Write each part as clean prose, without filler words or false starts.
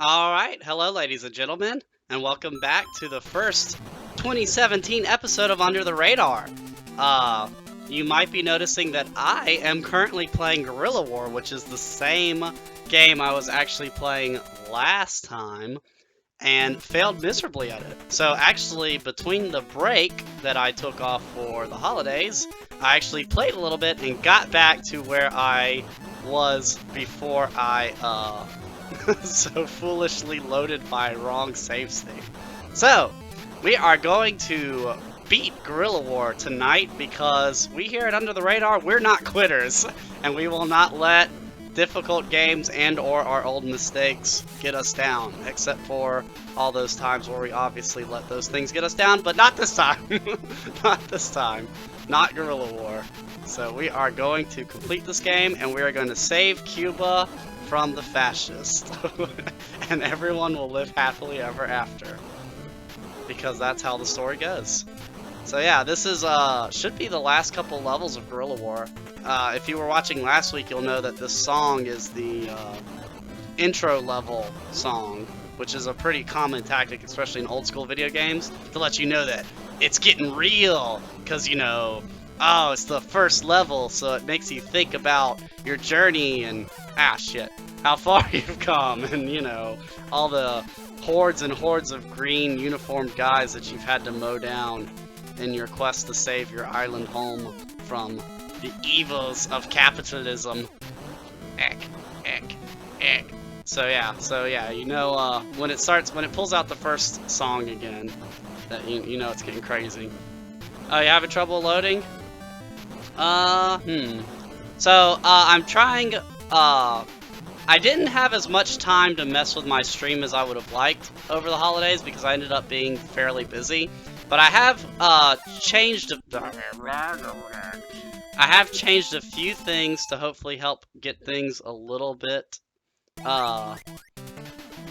Alright, hello ladies and gentlemen, and welcome back to the first 2017 episode of Under the Radar. You might be noticing that I am currently playing Guerrilla War, which is the same game I was actually playing last time, and failed miserably at it. So actually, between the break that I took off for the holidays, I actually played a little bit and got back to where I was before I, so foolishly loaded my wrong save state. So, we are going to beat Guerrilla War tonight because we here at Under the Radar, we're not quitters, and we will not let difficult games and or our old mistakes get us down, except for all those times where we obviously let those things get us down, but not this time. Not this time. Not Guerrilla War. So we are going to complete this game, and we are going to save Cuba from the fascists. And everyone will live happily ever after. Because that's how the story goes. So yeah, this is should be the last couple levels of Guerrilla War. If you were watching last week, you'll know that this song is the intro level song, which is a pretty common tactic, especially in old school video games, to let you know that it's getting real, because, you know, oh, it's the first level, so it makes you think about your journey and, how far you've come, and, you know, all the hordes and hordes of green uniformed guys that you've had to mow down in your quest to save your island home from the evils of capitalism. Eck. So yeah, you know, when it pulls out the first song again, that you know it's getting crazy. Oh, you having trouble loading? So, I'm trying, I didn't have as much time to mess with my stream as I would have liked over the holidays because I ended up being fairly busy. But I have, changed a few things to hopefully help get things a little bit,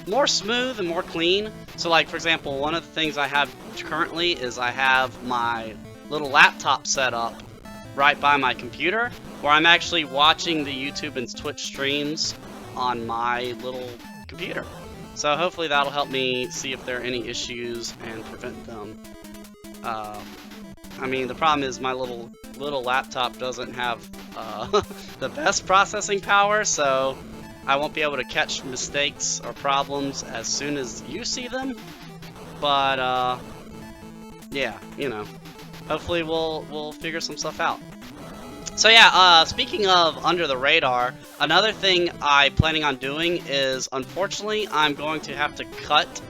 more smooth and more clean. So, like, for example, one of the things I have currently is I have my little laptop set up right by my computer, where I'm actually watching the YouTube and Twitch streams on my little computer. So hopefully that'll help me see if there are any issues and prevent them. I mean, the problem is my little laptop doesn't have the best processing power, so I won't be able to catch mistakes or problems as soon as you see them. But yeah, you know, hopefully we'll figure some stuff out. So yeah, speaking of Under the Radar, another thing I'm planning on doing is, unfortunately, I'm going to have to cut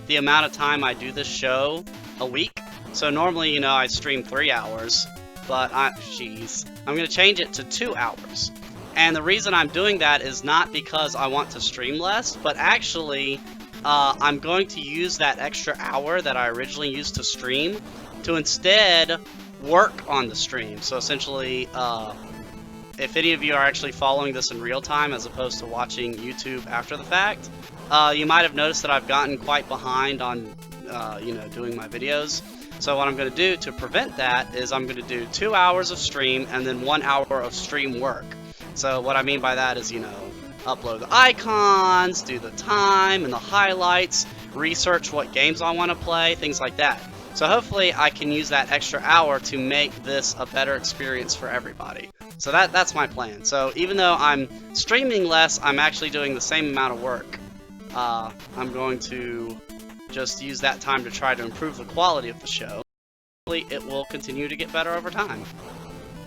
the amount of time I do this show a week. So normally, you know, I stream 3 hours, but I'm going to change it to 2 hours. And the reason I'm doing that is not because I want to stream less, but actually, I'm going to use that extra hour that I originally used to stream to instead work on the stream. So essentially, if any of you are actually following this in real time as opposed to watching YouTube after the fact, you might have noticed that I've gotten quite behind on, you know, doing my videos. So what I'm going to do to prevent that is I'm going to do 2 hours of stream and then 1 hour of stream work. So what I mean by that is, you know, upload the icons, do the time and the highlights, research what games I want to play, things like that. So hopefully I can use that extra hour to make this a better experience for everybody. So that's my plan. So even though I'm streaming less, I'm actually doing the same amount of work. I'm going to just use that time to try to improve the quality of the show. Hopefully it will continue to get better over time.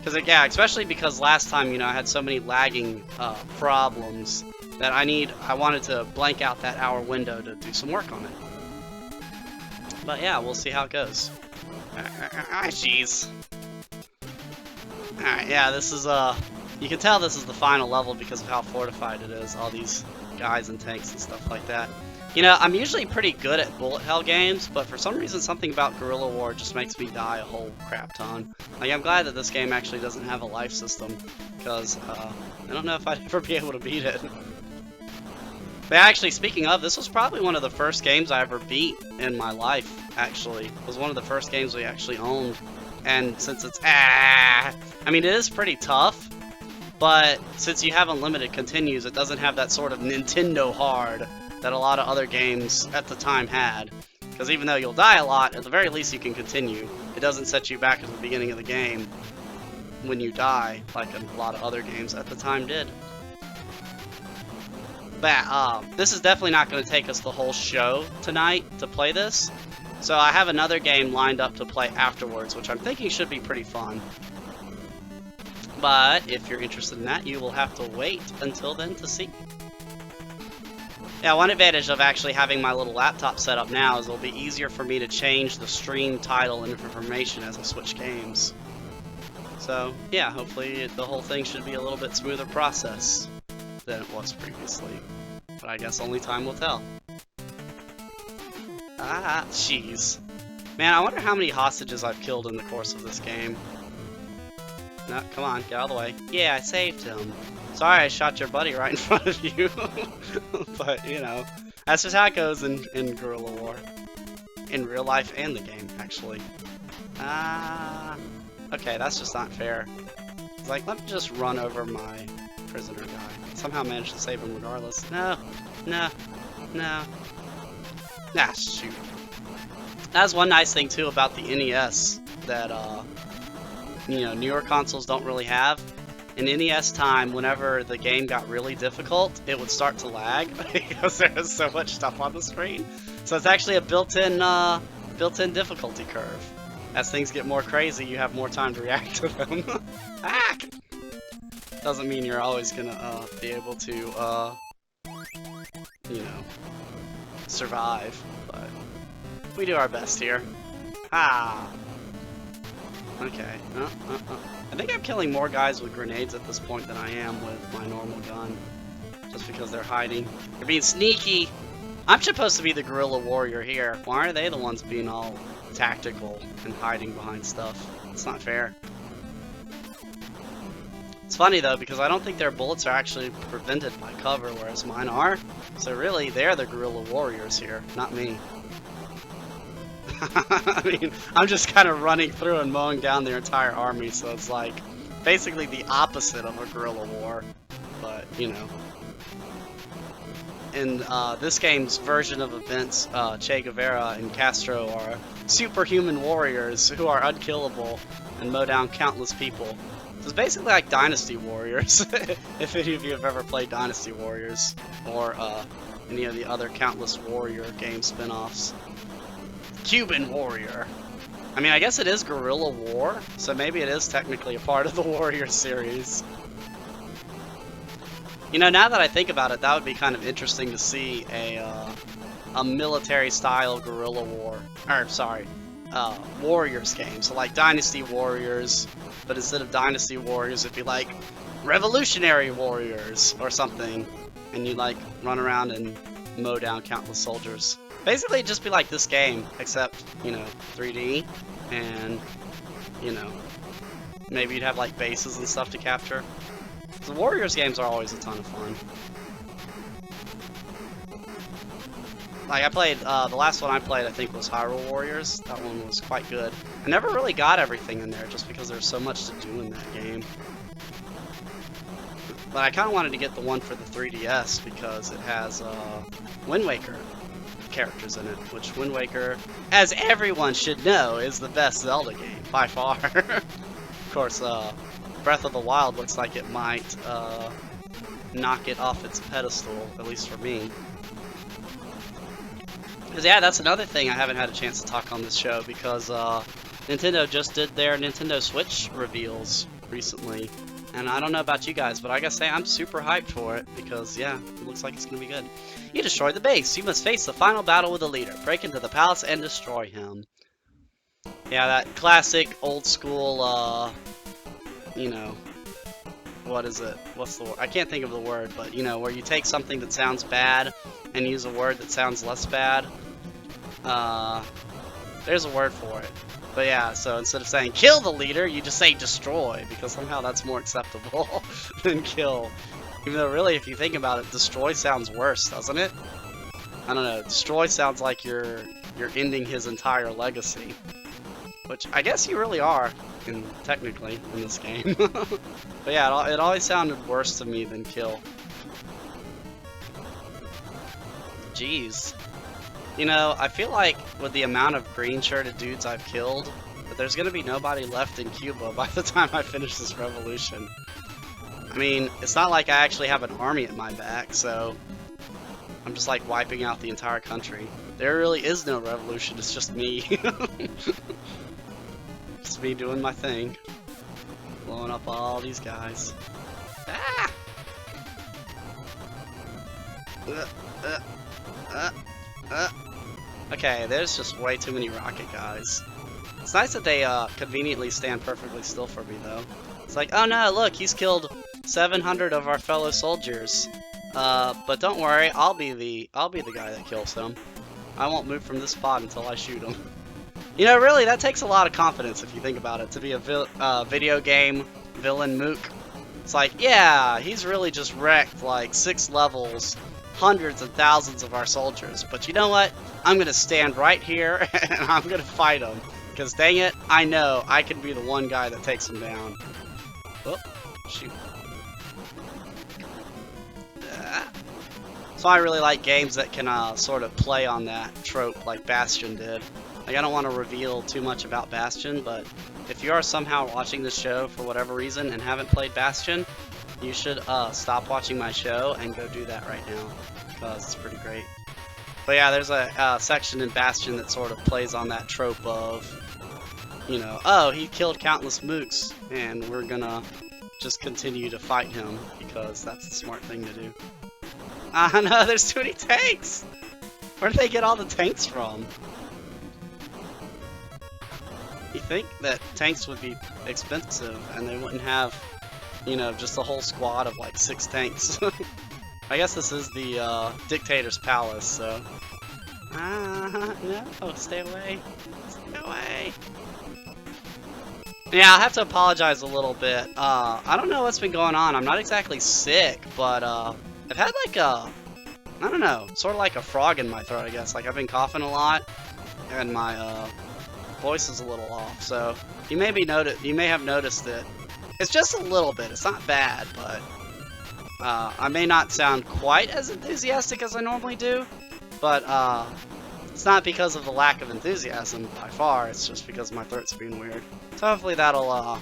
Because, yeah, especially because last time, you know, I had so many lagging problems that I wanted to blank out that hour window to do some work on it. But yeah, we'll see how it goes. Jeez. Alright, yeah, this is, you can tell this is the final level because of how fortified it is. All these guys and tanks and stuff like that. You know, I'm usually pretty good at bullet hell games, but for some reason something about Guerrilla War just makes me die a whole crap ton. Like, I'm glad that this game actually doesn't have a life system, because, I don't know if I'd ever be able to beat it. But actually, speaking of, this was probably one of the first games I ever beat in my life, actually. It was one of the first games we actually owned. And since it's, I mean, it is pretty tough, but since you have unlimited continues, it doesn't have that sort of Nintendo hard that a lot of other games at the time had. Because even though you'll die a lot, at the very least you can continue. It doesn't set you back at the beginning of the game when you die, like a lot of other games at the time did. But this is definitely not going to take us the whole show tonight to play this. So I have another game lined up to play afterwards, which I'm thinking should be pretty fun. But if you're interested in that, you will have to wait until then to see. Yeah, one advantage of actually having my little laptop set up now is it'll be easier for me to change the stream title and information as I switch games. So, yeah, hopefully the whole thing should be a little bit smoother process than it was previously. But I guess only time will tell. Ah, jeez. Man, I wonder how many hostages I've killed in the course of this game. No, come on, get out of the way. Yeah, I saved him. Sorry I shot your buddy right in front of you. But, you know, that's just how it goes in Guerrilla War. In real life and the game, actually. Okay, that's just not fair. It's like, let me just run over my prisoner guy. Somehow managed to save him regardless. No, no, no. Ah, shoot. That's one nice thing, too, about the NES that, you know, newer consoles don't really have. In NES time, whenever the game got really difficult, it would start to lag because there was so much stuff on the screen. So it's actually a built-in difficulty curve. As things get more crazy, you have more time to react to them. Ah! Doesn't mean you're always gonna be able to, you know, survive, but we do our best here. Ah! Okay. I think I'm killing more guys with grenades at this point than I am with my normal gun. Just because they're hiding. They're being sneaky! I'm supposed to be the guerrilla warrior here. Why are they the ones being all tactical and hiding behind stuff? It's not fair. It's funny though, because I don't think their bullets are actually prevented by cover, whereas mine are. So really, they're the guerrilla warriors here, not me. I mean, I'm just kind of running through and mowing down their entire army, so it's like basically the opposite of a guerrilla war. But, you know. In this game's version of events, Che Guevara and Castro are superhuman warriors who are unkillable and mow down countless people. So it's basically like Dynasty Warriors, if any of you have ever played Dynasty Warriors, or any of the other countless warrior game spin-offs. Cuban Warrior. I mean, I guess it is Guerrilla War, so maybe it is technically a part of the Warrior series. You know, now that I think about it, that would be kind of interesting to see a military-style Guerrilla War, or sorry, Warriors game. So like Dynasty Warriors, but instead of Dynasty Warriors, it'd be like Revolutionary Warriors or something, and you'd like run around and mow down countless soldiers. Basically, it'd just be like this game, except, you know, 3D, and, you know, maybe you'd have like bases and stuff to capture. The Warriors games are always a ton of fun. Like, I played, the last one I played, I think, was Hyrule Warriors. That one was quite good. I never really got everything in there, just because there's so much to do in that game. But I kind of wanted to get the one for the 3DS, because it has, Wind Waker characters in it, which Wind Waker, as everyone should know, is the best Zelda game, by far. Of course, Breath of the Wild looks like it might knock it off its pedestal, at least for me. Because yeah, that's another thing I haven't had a chance to talk on this show, because Nintendo just did their Nintendo Switch reveals recently. And I don't know about you guys, but I gotta say I'm super hyped for it, because yeah, it looks like it's gonna be good. You destroy the base. You must face the final battle with the leader. Break into the palace and destroy him. Yeah, that classic old school, you know, what is it? What's the word? I can't think of the word, but you know, where you take something that sounds bad and use a word that sounds less bad. There's a word for it. But yeah, so instead of saying kill the leader, you just say destroy, because somehow that's more acceptable than kill. Even though really, if you think about it, destroy sounds worse, doesn't it? I don't know, destroy sounds like you're ending his entire legacy. Which I guess you really are, technically, in this game. But yeah, it always sounded worse to me than kill. Jeez. You know, I feel like with the amount of green-shirted dudes I've killed, that there's gonna be nobody left in Cuba by the time I finish this revolution. I mean, it's not like I actually have an army at my back, so I'm just like wiping out the entire country. There really is no revolution, it's just me. Just me doing my thing. Blowing up all these guys. Ah! Okay, there's just way too many rocket guys. It's nice that they conveniently stand perfectly still for me, though. It's like, oh no, look, he's killed 700 of our fellow soldiers. But don't worry, I'll be the guy that kills him. I won't move from this spot until I shoot him. You know, really, that takes a lot of confidence if you think about it, to be a video game villain mook. It's like, yeah, he's really just wrecked like 6 levels, hundreds and thousands of our soldiers. But you know what? I'm gonna stand right here and I'm gonna fight him. Because dang it, I know I can be the one guy that takes him down. Oh, shoot. So I really like games that can sort of play on that trope like Bastion did. Like, I don't want to reveal too much about Bastion, but if you are somehow watching this show for whatever reason and haven't played Bastion, you should stop watching my show and go do that right now, because it's pretty great. But yeah, there's a section in Bastion that sort of plays on that trope of, you know, oh, he killed countless mooks, and we're gonna just continue to fight him, because that's the smart thing to do. Ah no, there's too many tanks! Where did they get all the tanks from? You think that tanks would be expensive, and they wouldn't have, you know, just a whole squad of like 6 tanks. I guess this is the dictator's palace, so... no, stay away. Stay away. Yeah, I'll have to apologize a little bit. I don't know what's been going on. I'm not exactly sick, but I've had like a, I don't know, sort of like a frog in my throat, I guess. Like, I've been coughing a lot, and my voice is a little off. So you may have noticed it. It's just a little bit. It's not bad, but I may not sound quite as enthusiastic as I normally do. But it's not because of the lack of enthusiasm by far. It's just because my throat's being weird. So hopefully that'll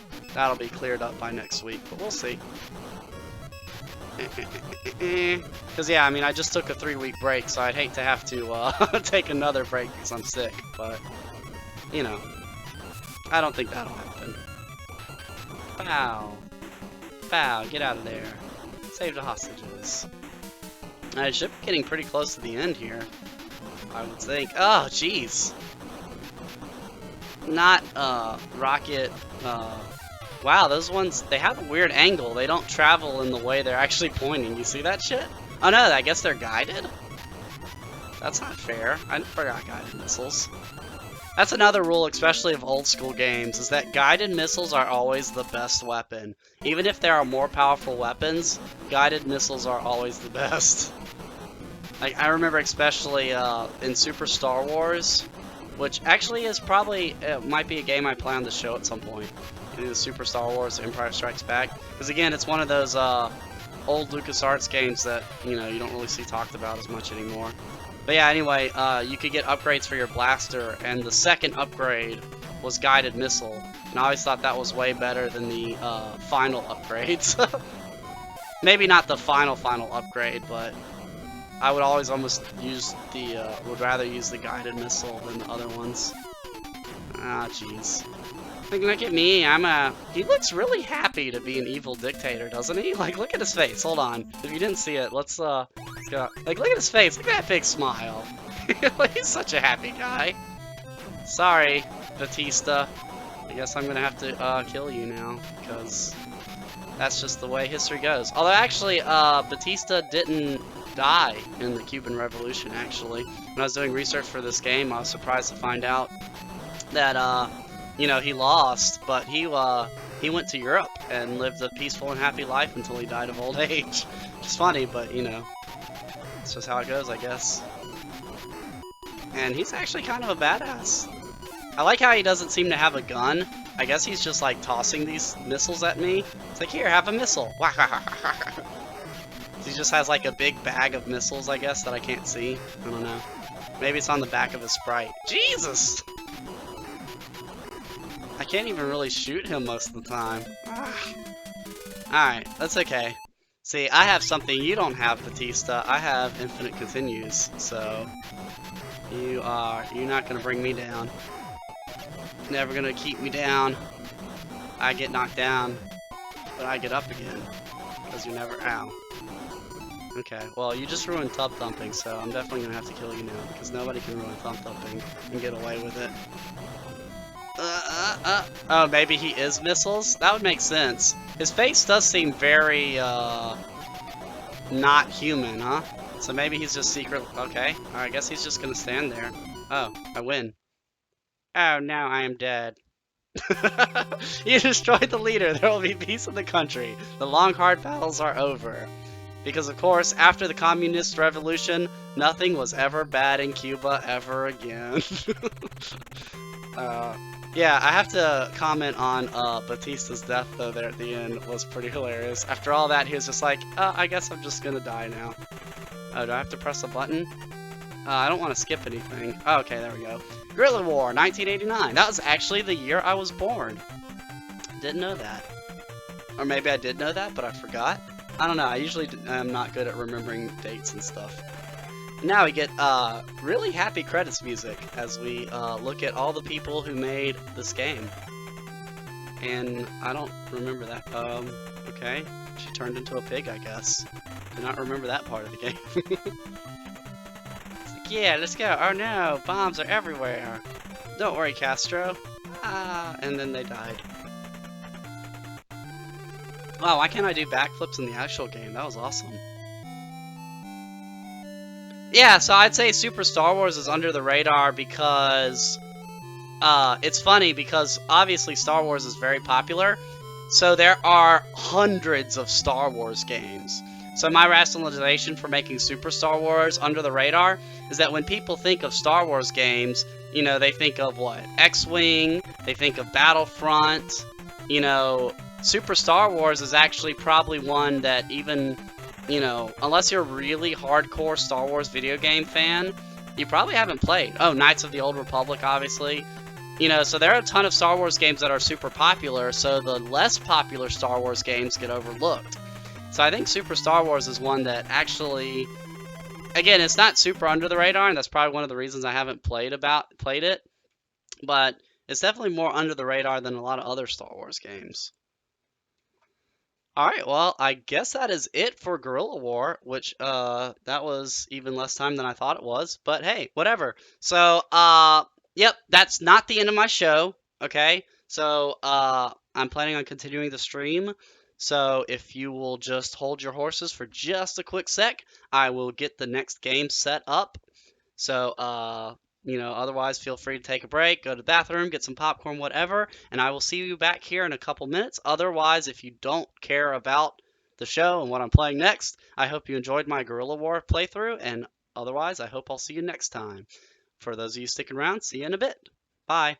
be cleared up by next week. But we'll see. Because yeah, I mean, I just took a 3-week break, so I'd hate to have to take another break because I'm sick. But you know, I don't think that'll happen. Pow. Pow, get out of there. Save the hostages. I should be getting pretty close to the end here, I would think. Oh, jeez. Not, rocket, wow, those ones, they have a weird angle. They don't travel in the way they're actually pointing. You see that shit? Oh no, I guess they're guided? That's not fair. I forgot guided missiles. That's another rule, especially of old school games, is that guided missiles are always the best weapon. Even if there are more powerful weapons, guided missiles are always the best. Like, I remember especially in Super Star Wars, which actually is probably, it might be a game I plan to show at some point. The Super Star Wars Empire Strikes Back. Because again, it's one of those old LucasArts games that, you know, you don't really see talked about as much anymore. But yeah, anyway, you could get upgrades for your blaster, and the second upgrade was guided missile. And I always thought that was way better than the final upgrades. Maybe not the final upgrade, but I would always almost use the, would rather use the guided missile than the other ones. Ah, jeez. Like, look at me, he looks really happy to be an evil dictator, doesn't he? Like, look at his face, hold on. If you didn't see it, let's go. Like, look at his face, look at that big smile. He's such a happy guy. Sorry, Batista. I guess I'm gonna have to, kill you now, because that's just the way history goes. Although, actually, Batista didn't die in the Cuban Revolution, actually. When I was doing research for this game, I was surprised to find out that, you know, he lost, but he went to Europe and lived a peaceful and happy life until he died of old age. Which is funny, but, you know, it's just how it goes, I guess. And he's actually kind of a badass. I like how he doesn't seem to have a gun. I guess he's just, like, tossing these missiles at me. It's like, here, have a missile. He just has like a big bag of missiles, I guess, that I can't see. I don't know. Maybe it's on the back of his sprite. Jesus! I can't even really shoot him most of the time. Alright, that's okay. See, I have something you don't have, Batista. I have infinite continues, so you're not gonna bring me down. Never gonna keep me down. I get knocked down, but I get up again. Because you never, ow. Okay, well, you just ruined tub thumping, so I'm definitely gonna have to kill you now, because nobody can ruin tub thumping and get away with it. Oh, maybe he is missiles? That would make sense. His face does seem very, not human, huh? So maybe he's just secret. Okay, I guess he's just gonna stand there. Oh, I win. Oh, now I am dead. You destroyed the leader. There will be peace in the country. The long, hard battles are over. Because, of course, after the communist revolution, nothing was ever bad in Cuba ever again. Yeah, I have to comment on Batista's death, though, there at the end was pretty hilarious. After all that, he was just like, I guess I'm just gonna die now. Oh, do I have to press a button? I don't want to skip anything. Oh, okay, there we go. Guerrilla War, 1989. That was actually the year I was born. Didn't know that. Or maybe I did know that, but I forgot. I don't know, I usually am not good at remembering dates and stuff. Now we get really happy credits music as we look at all the people who made this game. And I don't remember that. Okay. She turned into a pig, I guess. Do not remember that part of the game. It's like, yeah, let's go. Oh no, bombs are everywhere. Don't worry, Castro. And then they died. Wow, why can't I do backflips in the actual game? That was awesome. Yeah, so I'd say Super Star Wars is under the radar because it's funny because obviously Star Wars is very popular. So there are hundreds of Star Wars games. So my rationalization for making Super Star Wars under the radar is that when people think of Star Wars games, you know, they think of what? X-Wing, they think of Battlefront, you know. Super Star Wars is actually probably one that even, you know, unless you're a really hardcore Star Wars video game fan, you probably haven't played. Oh, Knights of the Old Republic, obviously. You know, so there are a ton of Star Wars games that are super popular, so the less popular Star Wars games get overlooked. So I think Super Star Wars is one that actually, again, it's not super under the radar, and that's probably one of the reasons I haven't played it, but it's definitely more under the radar than a lot of other Star Wars games. Alright, well, I guess that is it for Guerrilla War, which, that was even less time than I thought it was, but hey, whatever. So, yep, that's not the end of my show, okay? So, I'm planning on continuing the stream, so if you will just hold your horses for just a quick sec, I will get the next game set up. So, you know, otherwise feel free to take a break, go to the bathroom, get some popcorn, whatever, and I will see you back here in a couple minutes. Otherwise, if you don't care about the show and what I'm playing next, I hope you enjoyed my Guerrilla War playthrough, and otherwise, I hope I'll see you next time. For those of you sticking around, see you in a bit. Bye.